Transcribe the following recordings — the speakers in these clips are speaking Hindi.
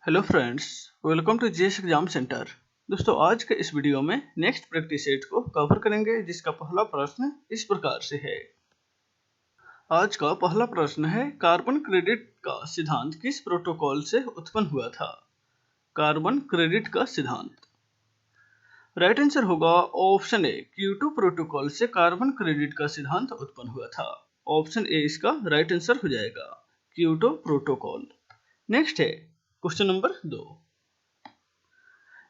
Hello friends, welcome to GS exam centre. दोस्तों, आज के इस वीडियो में नेक्स्ट प्रैक्टिस सेट को कवर करेंगे, जिसका पहला प्रश्न इस प्रकार से है। आज का पहला प्रश्न है, कार्बन क्रेडिट का सिद्धांत किस प्रोटोकॉल से उत्पन्न हुआ था? कार्बन क्रेडिट का सिद्धांत। राइट आंसर होगा ऑप्शन ए, क्योटो प्रोटोकॉल से कार्बन क्रेडिट का सिद्धांत उत्पन्न हुआ था। ऑप्शन ए इसका राइट आंसर हो जाएगा, क्योटो प्रोटोकॉल। नेक्स्ट है क्वेश्चन नंबर 2।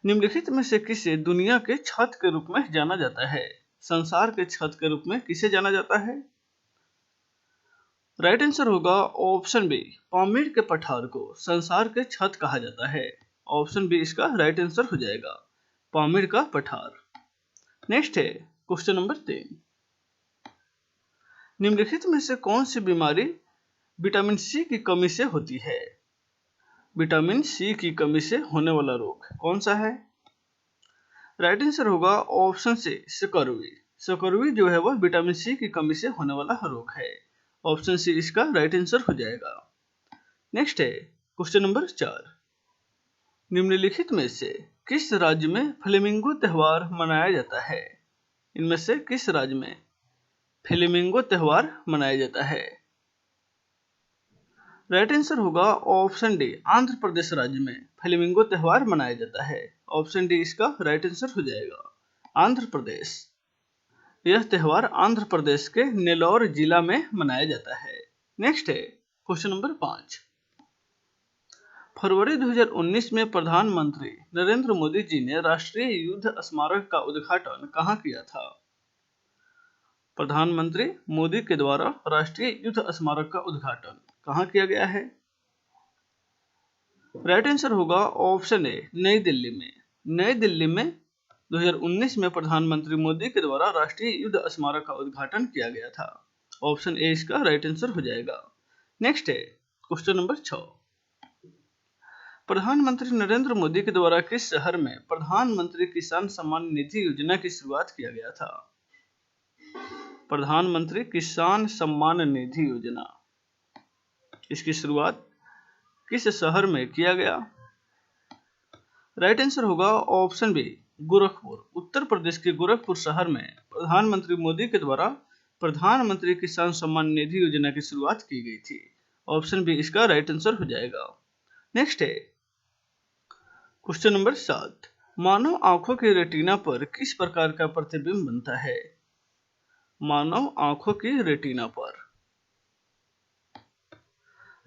निम्नलिखित में से किसे दुनिया के छत के रूप में जाना जाता है? संसार के छत के रूप में किसे जाना जाता है? राइट आंसर होगा ऑप्शन बी, पामीर के पठार को संसार के छत कहा जाता है। ऑप्शन बी इसका राइट आंसर हो जाएगा, पामीर का पठार। नेक्स्ट है क्वेश्चन नंबर 3। निम्नलिखित में से कौन सी बीमारी विटामिन सी की कमी से होती है? विटामिन सी की कमी से होने वाला रोग कौन सा है? राइट आंसर होगा ऑप्शन सी, सकरवी। सकरवी जो है वह विटामिन सी की कमी से होने वाला रोग है। ऑप्शन सी इसका राइट आंसर हो जाएगा। नेक्स्ट है क्वेश्चन नंबर 4। निम्नलिखित में से किस राज्य में फ्लेमिंगो त्योहार मनाया जाता है? इनमें से किस राज्य में फ्लेमिंगो त्योहार मनाया जाता है? राइट आंसर होगा ऑप्शन डी, आंध्र प्रदेश राज्य में फ्लेमिंगो त्योहार मनाया जाता है। ऑप्शन डी इसका राइट आंसर हो जाएगा, आंध्र प्रदेश। यह त्योहार आंध्र प्रदेश के नेल्लोर जिला में मनाया जाता है। नेक्स्ट है क्वेश्चन नंबर 5। फरवरी 2019 में प्रधानमंत्री नरेंद्र मोदी जी ने राष्ट्रीय युद्ध स्मारक का उद्घाटन कहां किया था? प्रधानमंत्री मोदी के द्वारा राष्ट्रीय युद्ध स्मारक का उद्घाटन कहां किया गया है? राइट आंसर होगा ऑप्शन ए, नई दिल्ली में। नई दिल्ली में 2019 में प्रधानमंत्री मोदी के द्वारा राष्ट्रीय युद्ध स्मारक का उद्घाटन किया गया था। ऑप्शन ए इसका राइट आंसर हो जाएगा। नेक्स्ट है क्वेश्चन नंबर 6। प्रधानमंत्री नरेंद्र मोदी के द्वारा किस शहर में प्रधानमंत्री किसान सम्मान निधि योजना की शुरुआत किया गया था? प्रधानमंत्री किसान सम्मान निधि योजना, इसकी शुरुआत किस शहर में किया गया? राइट आंसर होगा ऑप्शन बी, गोरखपुर। उत्तर प्रदेश के गोरखपुर शहर में प्रधानमंत्री मोदी के द्वारा प्रधानमंत्री किसान सम्मान निधि योजना की शुरुआत की गई थी। ऑप्शन बी इसका राइट आंसर हो जाएगा। नेक्स्ट है क्वेश्चन नंबर 7। मानव आंखों की रेटिना पर किस प्रकार का प्रतिबिंब बनता है? मानव आंखों की रेटिना पर।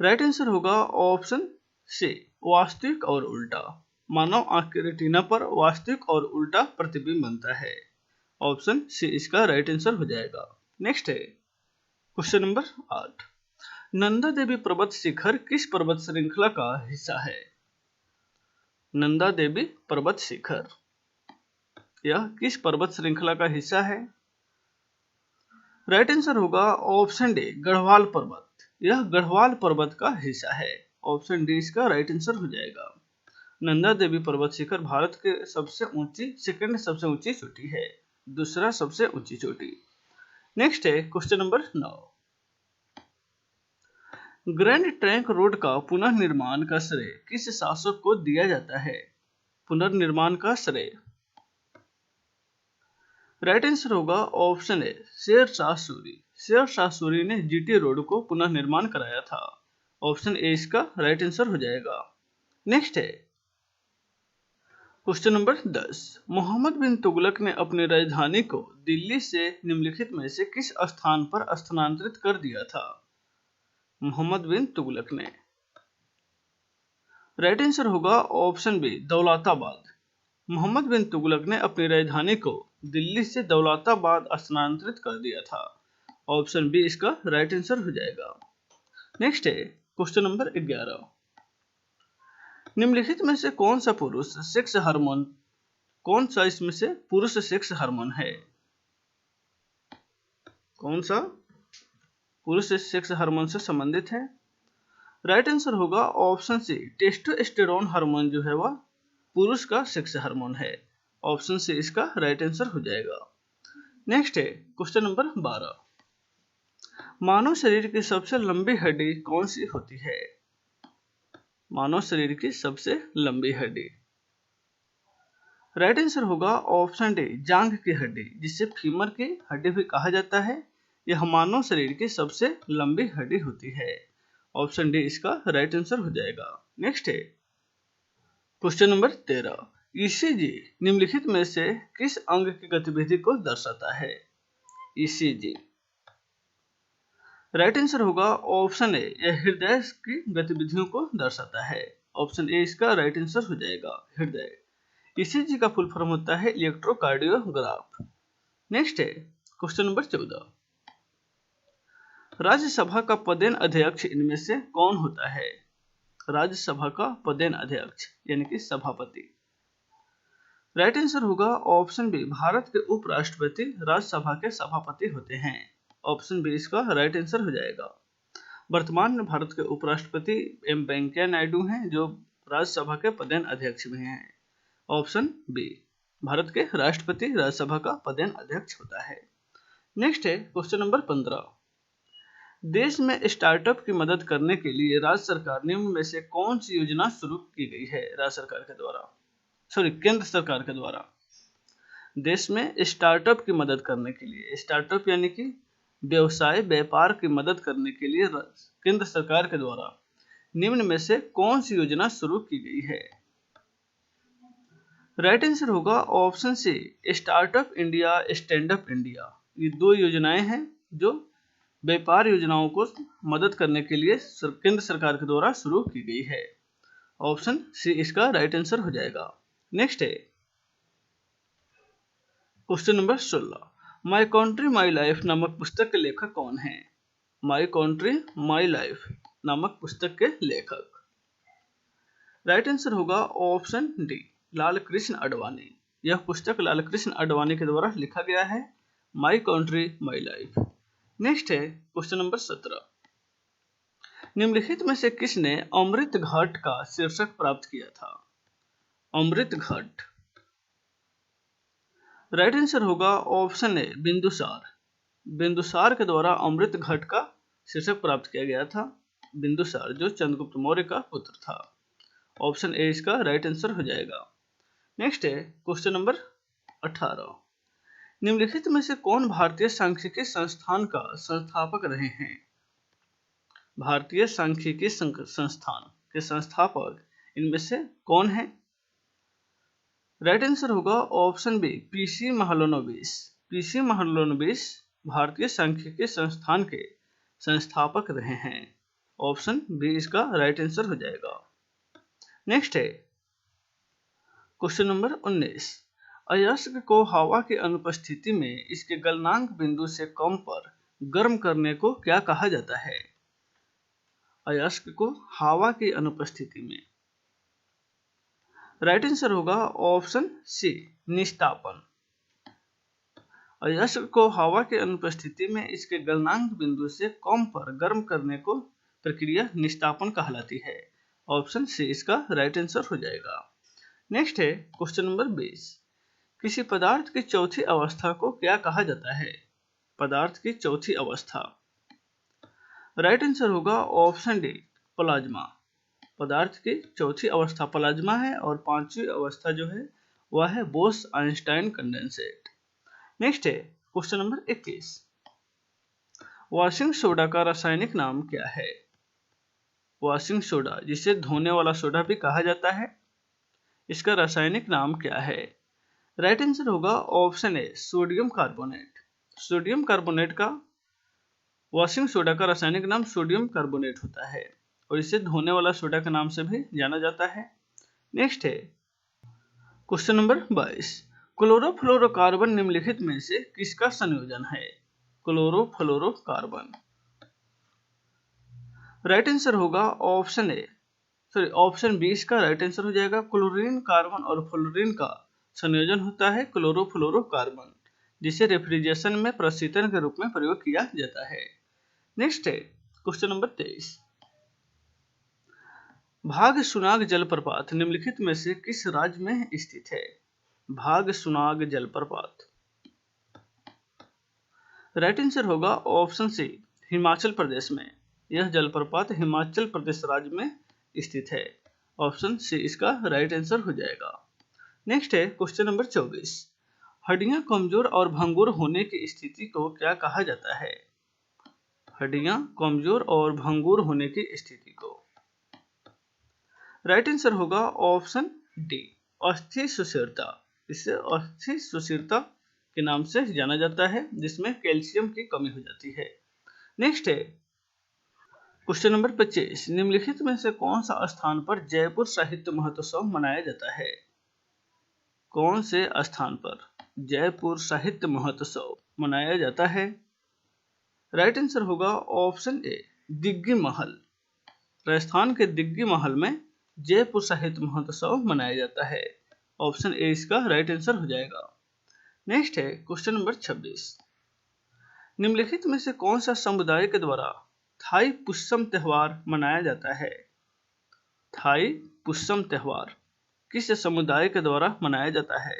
राइट आंसर होगा ऑप्शन सी, वास्तविक और उल्टा। मानव आंख के रेटिना पर वास्तविक और उल्टा प्रतिबिंब बनता है। ऑप्शन सी इसका राइट आंसर हो जाएगा। नेक्स्ट है क्वेश्चन नंबर 8। नंदा देवी पर्वत शिखर किस पर्वत श्रृंखला का हिस्सा है? नंदा देवी पर्वत शिखर, यह किस पर्वत श्रृंखला का हिस्सा है? राइट आंसर होगा ऑप्शन डी, गढ़वाल पर्वत। यह गढ़वाल पर्वत का हिस्सा है। ऑप्शन डी इसका राइट आंसर हो जाएगा। नंदा देवी पर्वत शिखर भारत के सबसे ऊंची, सेकंड सबसे ऊंची चोटी है, दूसरा सबसे ऊंची चोटी। नेक्स्ट है question number 9। Grand trunk road का पुनर्निर्माण का श्रेय किस शासक को दिया जाता है? पुनर्निर्माण का श्रेय। राइट आंसर होगा ऑप्शन ए, शेरशाह सूरी। शेरशाह सूरी ने जीटी रोड को पुनर्निर्माण कराया था। ऑप्शन ए इसका राइट आंसर हो जाएगा। नेक्स्ट है क्वेश्चन नंबर 10। मोहम्मद बिन तुगलक ने अपनी राजधानी को दिल्ली से निम्नलिखित में से किस स्थान पर स्थानांतरित कर दिया था? मोहम्मद बिन तुगलक ने। राइट आंसर होगा ऑप्शन बी, दौलताबाद। मोहम्मद बिन तुगलक ने अपनी राजधानी को दिल्ली से दौलताबाद स्थानांतरित कर दिया था। ऑप्शन बी इसका राइट आंसर हो जाएगा। नेक्स्ट है क्वेश्चन नंबर 11। निम्नलिखित में से कौन सा पुरुष सेक्स हार्मोन, कौन सा इसमें से पुरुष सेक्स हार्मोन है? कौन सा पुरुष सेक्स हार्मोन से संबंधित है? राइट आंसर होगा ऑप्शन सी, टेस्टोस्टेरोन हार्मोन जो है वह पुरुष का सेक्स हार्मोन है। ऑप्शन सी इसका राइट आंसर हो जाएगा। नेक्स्ट है क्वेश्चन नंबर 12। मानव शरीर की सबसे लंबी हड्डी कौन सी होती है? मानव शरीर की सबसे लंबी हड्डी। राइट आंसर होगा ऑप्शन डी, जांघ की हड्डी, जिसे फीमर की हड्डी भी कहा जाता है। यह मानव शरीर की सबसे लंबी हड्डी होती है। ऑप्शन डी इसका राइट आंसर हो जाएगा। नेक्स्ट है क्वेश्चन नंबर 13, ईसीजी निम्नलिखित में से किस अंग की गतिविधि को दर्शाता है? ईसीजी राइट आंसर होगा ऑप्शन ए, यह हृदय की गतिविधियों को दर्शाता है। ऑप्शन ए इसका राइट आंसर हो जाएगा, हृदय। ईसीजी का फुल फॉर्म होता है इलेक्ट्रोकार्डियोग्राफ। नेक्स्ट है क्वेश्चन नंबर 14, राज्यसभा का पदेन अध्यक्ष इनमें से कौन होता है? राज्यसभा का पदेन अध्यक्ष यानी कि सभापति। राइट आंसर होगा ऑप्शन बी, भारत के उपराष्ट्रपति राज्यसभा के सभापति होते हैं। ऑप्शन बी इसका राइट आंसर हो जाएगा। वर्तमान में भारत के उपराष्ट्रपति एम वेंकैया नायडू हैं, जो राज्यसभा के पदेन अध्यक्ष भी हैं। ऑप्शन बी, भारत के राष्ट्रपति राज्यसभा का पदेन अध्यक्ष होता है। नेक्स्ट है क्वेश्चन नंबर 15, देश में स्टार्टअप की मदद करने के लिए राज्य सरकार निम्न में से कौन सी योजना शुरू की गई है? राज्य सरकार के द्वारा, केंद्र सरकार के द्वारा देश में स्टार्टअप की मदद करने के लिए, स्टार्टअप यानी कि व्यवसाय व्यापार की मदद करने के लिए केंद्र सरकार के द्वारा निम्न में से कौन सी योजना शुरू की गई है? राइट आंसर होगा option C, startup India, stand up India. ये दो योजनाएं हैं जो व्यापार योजनाओं को मदद करने के लिए केंद्र सरकार के द्वारा शुरू की गई है। ऑप्शन सी इसका राइट आंसर हो जाएगा। नेक्स्ट है question number 16, my country my life नामक पुस्तक के लेखक कौन है? माई कंट्री माई लाइफ नामक पुस्तक के लेखक। राइट आंसर होगा ऑप्शन डी, लाल कृष्ण आडवाणी। यह पुस्तक लाल कृष्ण आडवाणी के द्वारा लिखा गया है, my country my life. Next है क्वेश्चन नंबर 17, निम्नलिखित में से किसने अमृत घाट का शीर्षक प्राप्त किया था? अमृत घाट। राइट आंसर होगा ऑप्शन ए, बिंदुसार। बिंदुसार के द्वारा अमृत घाट का शीर्षक प्राप्त किया गया था। बिंदुसार जो चंद्रगुप्त मौर्य का पुत्र था। ऑप्शन ए इसका राइट आंसर हो जाएगा। नेक्स्ट है क्वेश्चन नंबर 18, निम्नलिखित में से कौन भारतीय सांख्यिकी संस्थान का संस्थापक रहे हैं? भारतीय सांख्यिकी संस्थान के संस्थापक इनमें से कौन है? राइट आंसर होगा option B, PC Mahalanobis. PC Mahalanobis भारतीय सांख्यिकी संस्थान के संस्थापक रहे हैं। ऑप्शन बी इसका राइट आंसर हो जाएगा। नेक्स्ट है क्वेश्चन नंबर 19, अयस्क को हवा की अनुपस्थिति में इसके गलनांक बिंदु से कम पर गर्म करने को क्या कहा जाता है? अयस्क को हवा की अनुपस्थिति में। राइट आंसर होगा ऑप्शन सी, निस्तापन। अयस्क को हवा की अनुपस्थिति में इसके गलनांक बिंदु से कम पर गर्म करने को प्रक्रिया निस्तापन कहलाती है। ऑप्शन सी इसका राइट आंसर हो जाएगा। नेक्स्ट है क्वेश्चन नंबर 20, किसी पदार्थ की चौथी अवस्था को क्या कहा जाता है? पदार्थ की चौथी अवस्था। राइट आंसर होगा ऑप्शन डी, प्लाज्मा। पदार्थ की चौथी अवस्था प्लाज्मा है और पांचवी अवस्था जो है वह है बोस आइंस्टाइन कंडेंसेट। नेक्स्ट है क्वेश्चन नंबर 21, वॉशिंग सोडा का रासायनिक नाम क्या है? वॉशिंग सोडा जिसे धोने वाला सोडा भी कहा जाता है, इसका रासायनिक नाम क्या है? राइट आंसर होगा option A, sodium carbonate. Sodium carbonate का, वॉशिंग सोडा का रासायनिक नाम सोडियम कार्बोनेट होता है और इसे धोने वाला सोडा के नाम से भी जाना जाता है। नेक्स्ट है क्वेश्चन नंबर 22, क्लोरोफ्लोरोकार्बन निम्नलिखित में से किसका संयोजन है? क्लोरोफ्लोरोकार्बन। राइट आंसर होगा ऑप्शन ए, ऑप्शन बी इसका राइट आंसर हो जाएगा। क्लोरीन, कार्बन और फ्लोरीन का संयोजन होता है क्लोरोफ्लोरोकार्बन, जिसे रेफ्रिजरेशन में प्रशीतन के रूप में प्रयोग किया जाता है। नेक्स्ट है क्वेश्चन नंबर 23, भागसुनाग जलप्रपात निम्नलिखित में से किस राज्य में स्थित है? भागसुनाग जलप्रपात। राइट आंसर होगा ऑप्शन सी, हिमाचल प्रदेश में। यह जलप्रपात हिमाचल प्रदेश राज्य में स्थित है। ऑप्शन सी इसका राइट आंसर हो जाएगा। नेक्स्ट है क्वेश्चन नंबर 24। हड्डियां कमजोर और भंगुर होने की स्थिति को क्या कहा जाता है? हड्डियां कमजोर और भंगुर होने की स्थिति को राइट आंसर होगा ऑप्शन डी, अस्थि सुषिरता। इसे अस्थि सुषिरता के नाम से जाना जाता है, जिसमें कैल्शियम की कमी हो जाती है। नेक्स्ट है क्वेश्चन नंबर 25। निम्नलिखित में से कौन सा स्थान पर जयपुर साहित्य महोत्सव मनाया जाता है? कौन से स्थान पर जयपुर साहित्य महोत्सव मनाया जाता है? राइट आंसर होगा ऑप्शन ए, दिग्गी महल। राजस्थान के दिग्गी महल में जयपुर साहित्य महोत्सव मनाया जाता है। ऑप्शन ए इसका राइट आंसर हो जाएगा। नेक्स्ट है क्वेश्चन नंबर 26। निम्नलिखित में से कौन सा समुदाय के द्वारा थाई पुष्यम त्योहार मनाया जाता है? थाई पुष्यम त्योहार किस समुदाय के द्वारा मनाया जाता है?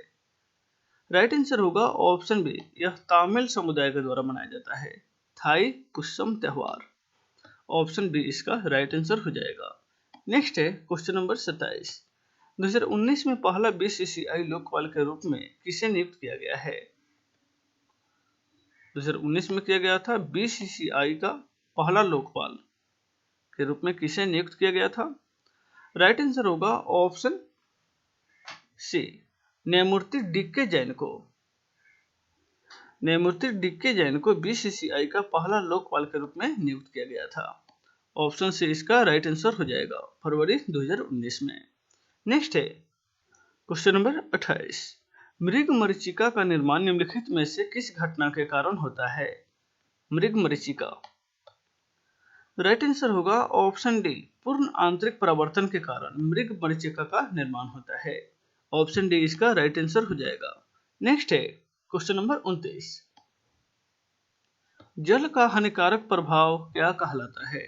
राइट आंसर होगा ऑप्शन बी, यह तमिल समुदाय के द्वारा मनाया जाता है, थाई पुष्यम त्योहार। ऑप्शन बी इसका राइट आंसर हो जाएगा। नेक्स्ट है क्वेश्चन नंबर 27। 2019 में पहला बीसीसीआई लोकपाल के रूप में किसे नियुक्त किया गया है? 2019 में किया गया था बीसीसीआई का पहला लोकपाल के रूप में किसे नियुक्त किया गया था? राइट आंसर होगा ऑप्शन सी, न्यायमूर्ति डीके जैन को। न्यायमूर्ति डीके जैन को बीसीसीआई का पहला लोकपाल के रूप में नियुक्त किया गया था। ऑप्शन सी इसका राइट आंसर हो जाएगा, फरवरी 2019 में। नेक्स्ट है क्वेश्चन नंबर 28। मृग मरीचिका का निर्माण निम्नलिखित में से किस घटना के कारण होता है? मृग मरीचिका राइट आंसर होगा ऑप्शन डी, पूर्ण आंतरिक परावर्तन के कारण मृग मरीचिका का निर्माण होता है। ऑप्शन डी इसका राइट आंसर हो जाएगा। नेक्स्ट है क्वेश्चन नंबर 29। जल का हानिकारक प्रभाव क्या कहलाता है?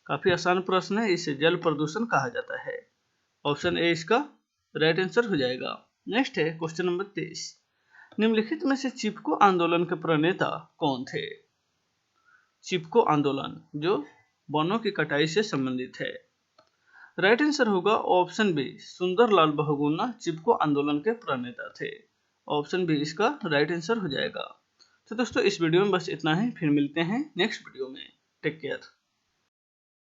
काफी आसान प्रश्न है, इसे जल प्रदूषण कहा जाता है। ऑप्शन ए इसका राइट आंसर हो जाएगा। नेक्स्ट है क्वेश्चन नंबर 23। निम्नलिखित में से चिपको आंदोलन के प्रणेता कौन थे? चिपको आंदोलन जो वनों की कटाई से संबंधित है। राइट आंसर होगा ऑप्शन बी, सुंदरलाल बहुगुणा चिपको आंदोलन के प्रणेता थे। ऑप्शन बी इसका राइट आंसर हो जाएगा। तो दोस्तों इस वीडियो में बस इतना ही, फिर मिलते हैं नेक्स्ट वीडियो में। Take care.